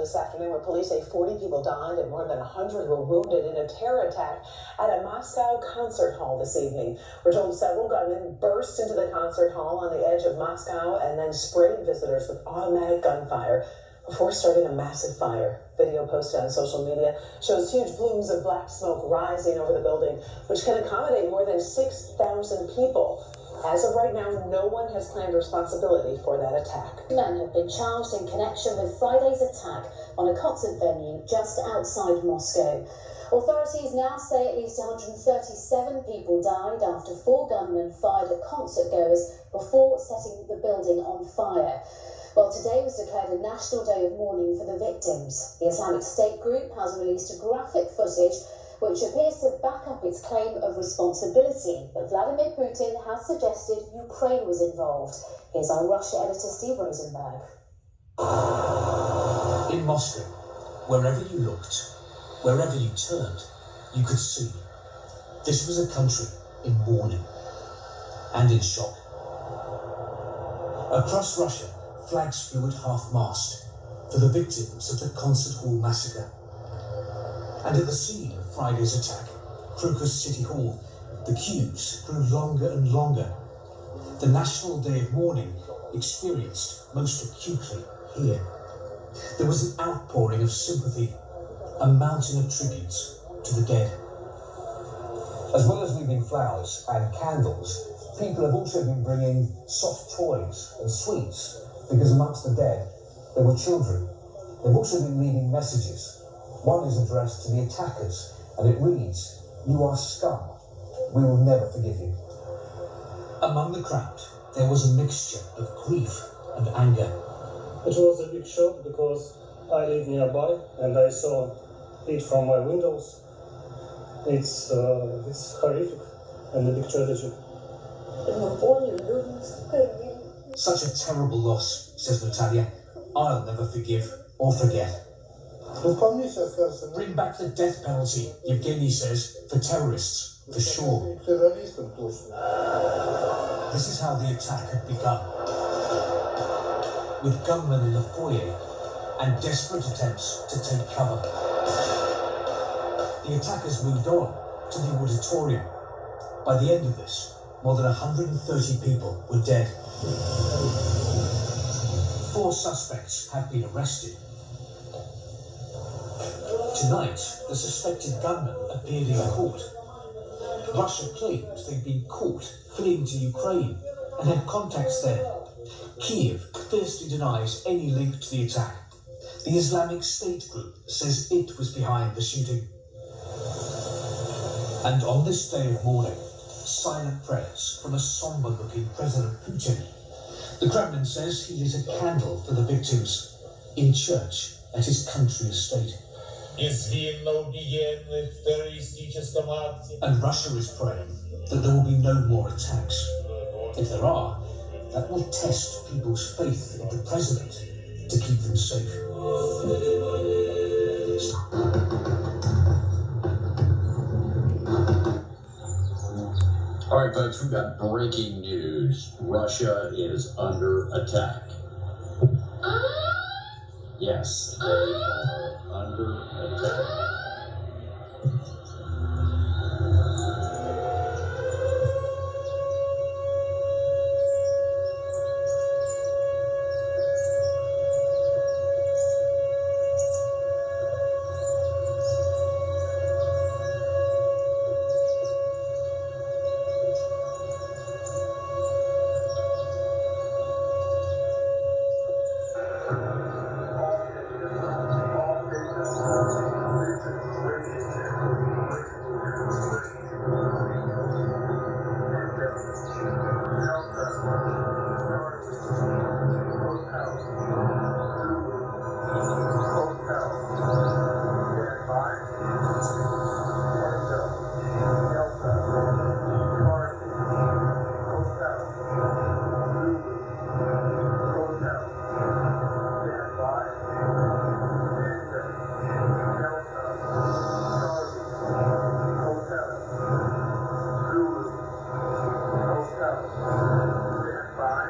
this afternoon where police say 40 people died and more than 100 were wounded in a terror attack at a Moscow concert hall this evening. We're told several gunmen burst into the concert hall on the edge of Moscow and then sprayed visitors with automatic gunfire before starting a massive fire. Video posted on social media shows huge plumes of black smoke rising over the building, which can accommodate more than 6,000 people. As of right now, no one has claimed responsibility for that attack. Men have been charged in connection with Friday's attack on a concert venue just outside Moscow. Authorities now say at least 137 people died after 4 gunmen fired at concert goers before setting the building on fire. Well, today was declared a national day of mourning for the victims. The Islamic State group has released graphic footage which appears to back up its claim of responsibility. But Vladimir Putin has suggested Ukraine was involved. Here's our Russia editor Steve Rosenberg. In Moscow, wherever you looked, wherever you turned, you could see this was a country in mourning and in shock. Across Russia, flags flew at half-mast for the victims of the concert hall massacre. And at the scene of Friday's attack, Crocus City Hall, the queues grew longer and longer. The National Day of Mourning experienced most acutely here. There was an outpouring of sympathy, a mountain of tributes to the dead. As well as leaving flowers and candles, people have also been bringing soft toys and sweets, because amongst the dead, there were children. They've also been leaving messages. One is addressed to the attackers, and it reads, "You are scum. We will never forgive you." Among the crowd, there was a mixture of grief and anger. It was a big shock because I live nearby and I saw it from my windows. It's horrific and a big tragedy. Such a terrible loss, says Natalia. I'll never forgive or forget. Bring back the death penalty, Yevgeny says, for terrorists, for sure. This is how the attack had begun. With gunmen in the foyer and desperate attempts to take cover. The attackers moved on to the auditorium. By the end of this, more than 130 people were dead. 4 suspects have been arrested. Tonight, the suspected gunmen appeared in court. Russia claims they've been caught fleeing to Ukraine and had contacts there. Kiev fiercely denies any link to the attack. The Islamic State group says it was behind the shooting. And on this day of mourning, silent prayers from a somber-looking President Putin. The Kremlin says he lit a candle for the victims in church at his country estate. And Russia is praying that there will be no more attacks. If there are, that will test people's faith in the president to keep them safe. All right, folks, we've got breaking news. Russia is under attack. Yes, they are under attack.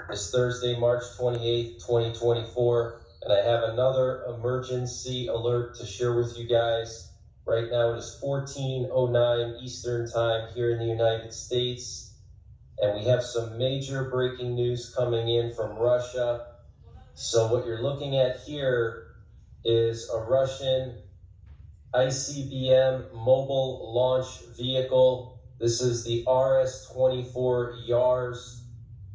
It's Thursday, March 28th, 2024, And I have another emergency alert to share with you guys. Right now it is 14:09 Eastern Time here in the United States. And we have some major breaking news coming in from Russia. So what you're looking at here is a Russian ICBM mobile launch vehicle. This is the RS-24 YARS,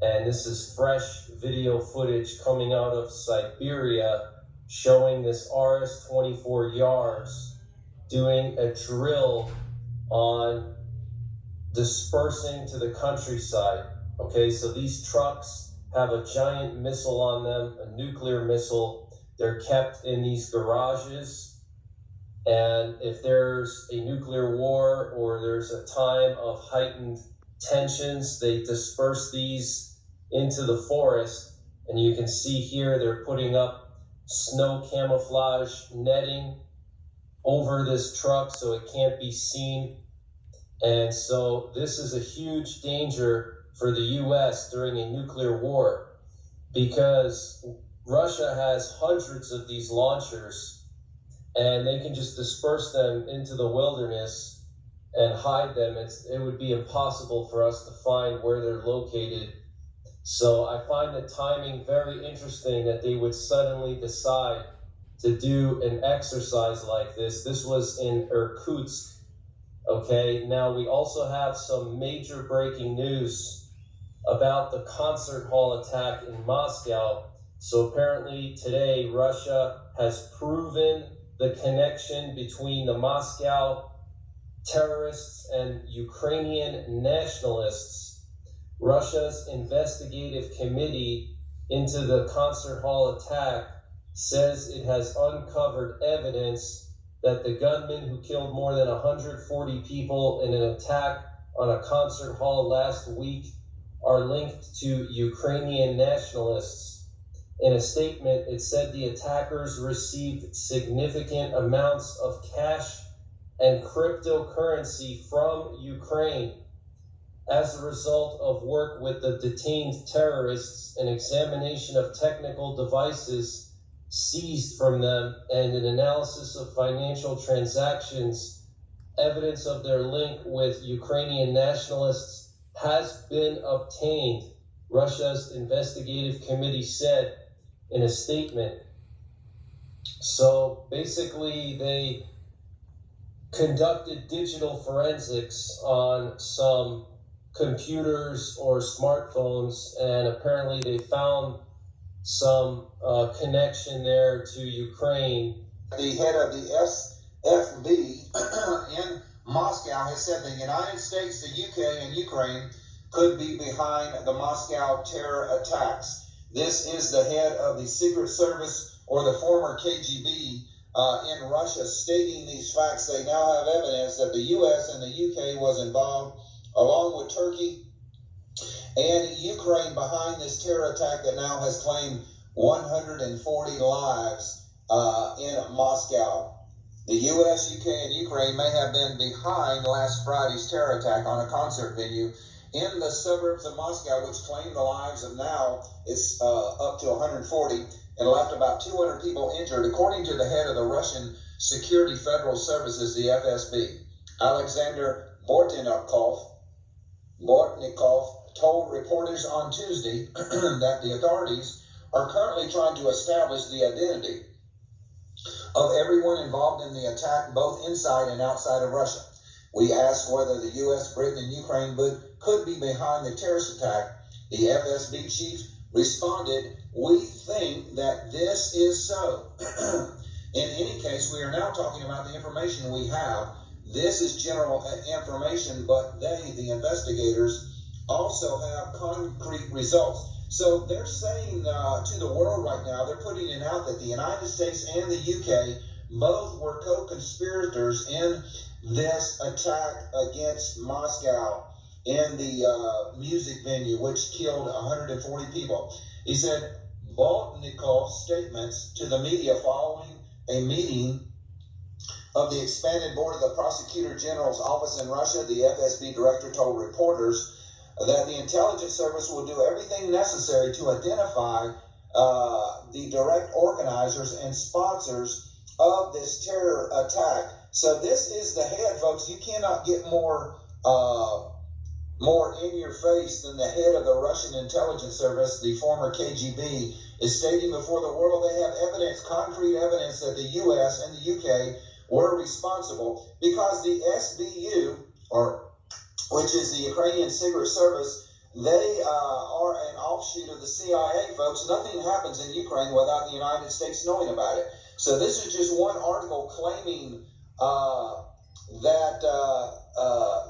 and this is fresh video footage coming out of Siberia showing this RS-24 YARS doing a drill on dispersing to the countryside. Okay, so these trucks have a giant missile on them, a nuclear missile. They're kept in these garages. And if there's a nuclear war or there's a time of heightened tensions, they disperse these into the forest. And you can see here they're putting up snow camouflage netting over this truck so it can't be seen. And so this is a huge danger for the US during a nuclear war, because Russia has hundreds of these launchers and they can just disperse them into the wilderness and hide them. It would be impossible for us to find where they're located. So I find the timing very interesting that they would suddenly decide to do an exercise like this. This was in Irkutsk. Okay, now we also have some major breaking news about the concert hall attack in Moscow. So apparently today Russia has proven the connection between the Moscow terrorists and Ukrainian nationalists. Russia's investigative committee into the concert hall attack says it has uncovered evidence that the gunmen who killed more than 140 people in an attack on a concert hall last week are linked to Ukrainian nationalists. In a statement, it said the attackers received significant amounts of cash and cryptocurrency from Ukraine as a result of work with the detained terrorists, an examination of technical devices seized from them, and an analysis of financial transactions. Evidence of their link with Ukrainian nationalists has been obtained, Russia's investigative committee said in a statement. So basically they conducted digital forensics on some computers or smartphones, and apparently they found some connection there to Ukraine. The head of the SFB in Moscow has said the United States, the UK, and Ukraine could be behind the Moscow terror attacks. This is the head of the Secret Service, or the former KGB, in Russia, stating these facts. They now have evidence that the US and the UK was involved, along with Turkey and Ukraine, behind this terror attack that now has claimed 140 lives in Moscow. The US, UK, and Ukraine may have been behind last Friday's terror attack on a concert venue in the suburbs of Moscow, which claimed the lives of now is up to 140 and left about 200 people injured, according to the head of the Russian Security Federal Services, the FSB. Alexander Bortnikov told reporters on Tuesday that the authorities are currently trying to establish the identity of everyone involved in the attack, both inside and outside of Russia. We asked whether the U.S., Britain, and Ukraine could be behind the terrorist attack. The FSB chief responded, "We think that this is so." In any case, we are now talking about the information we have. This is general information, but they, the investigators, also have concrete results. So they're saying to the world right now, they're putting it out that the United States and the UK both were co-conspirators in this attack against Moscow in the music venue, which killed 140 people. He said Boltnikov's statements to the media following a meeting of the expanded board of the Prosecutor General's office in Russia. The FSB director told reporters that the intelligence service will do everything necessary to identify the direct organizers and sponsors of this terror attack. So this is the head, folks. You cannot get more in your face than the head of the Russian intelligence service, the former KGB, is stating before the world they have evidence, concrete evidence, that the U.S. and the UK were responsible because the SBU, which is the Ukrainian Secret Service, they are an offshoot of the CIA, folks. Nothing happens in Ukraine without the United States knowing about it. So this is just one article claiming that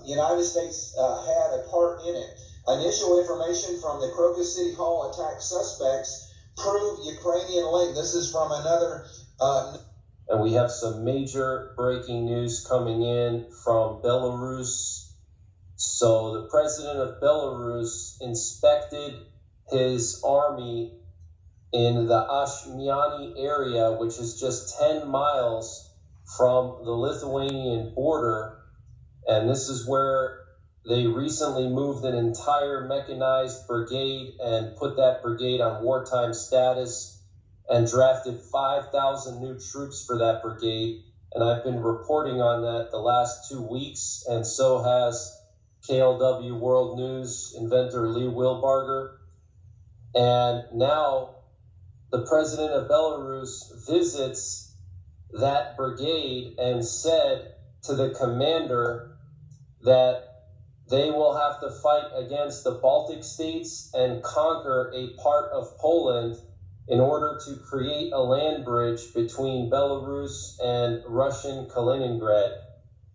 United States had a part in it. Initial information from the Crocus City Hall attack suspects prove Ukrainian link. This is from another... And we have some major breaking news coming in from Belarus. So the president of Belarus inspected his army in the Ashmiany area, which is just 10 miles from the Lithuanian border. And this is where they recently moved an entire mechanized brigade and put that brigade on wartime status and drafted 5,000 new troops for that brigade. And I've been reporting on that the last 2 weeks, and so has KLW World News inventor Lee Wilbarger. And now the president of Belarus visits that brigade and said to the commander that they will have to fight against the Baltic states and conquer a part of Poland in order to create a land bridge between Belarus and Russian Kaliningrad.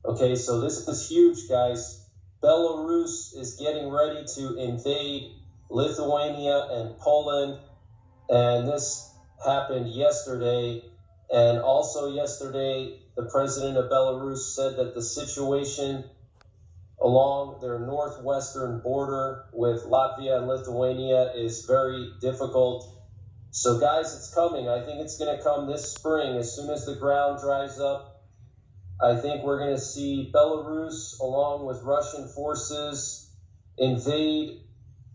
Okay, so this is huge, guys. Belarus is getting ready to invade Lithuania and Poland, and this happened yesterday. And also yesterday, the president of Belarus said that the situation along their northwestern border with Latvia and Lithuania is very difficult. So guys, it's coming. I think it's going to come this spring. As soon as the ground dries up, I think we're going to see Belarus, along with Russian forces, invade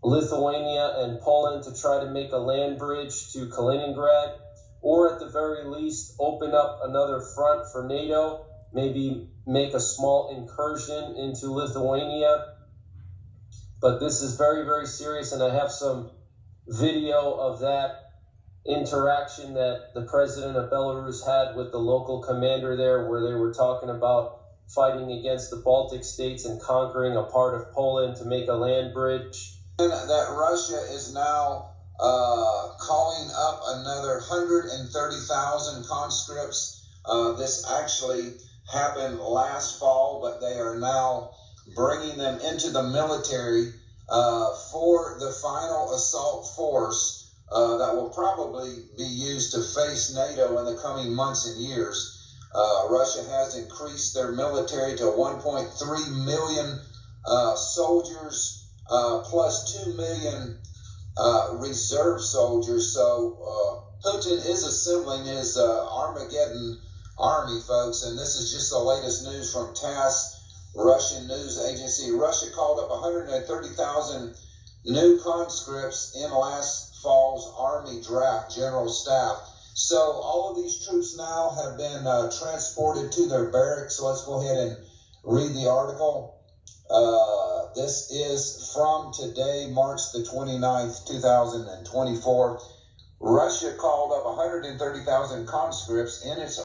Lithuania and Poland to try to make a land bridge to Kaliningrad, or at the very least, open up another front for NATO, maybe make a small incursion into Lithuania. But this is very, very serious, and I have some video of that interaction that the president of Belarus had with the local commander there, where they were talking about fighting against the Baltic states and conquering a part of Poland to make a land bridge. And that Russia is now calling up another 130,000 conscripts. This actually happened last fall, but they are now bringing them into the military for the final assault force that will probably be used to face NATO in the coming months and years. Russia has increased their military to 1.3 million soldiers, plus 2 million reserve soldiers. So Putin is assembling his Armageddon army, folks, and this is just the latest news from TASS, Russian news agency. Russia called up 130,000 new conscripts in last fall's army draft general staff. So all of these troops now have been transported to their barracks. So let's go ahead and read the article. This is from today, March the 29th, 2024. Russia called up 130,000 conscripts in its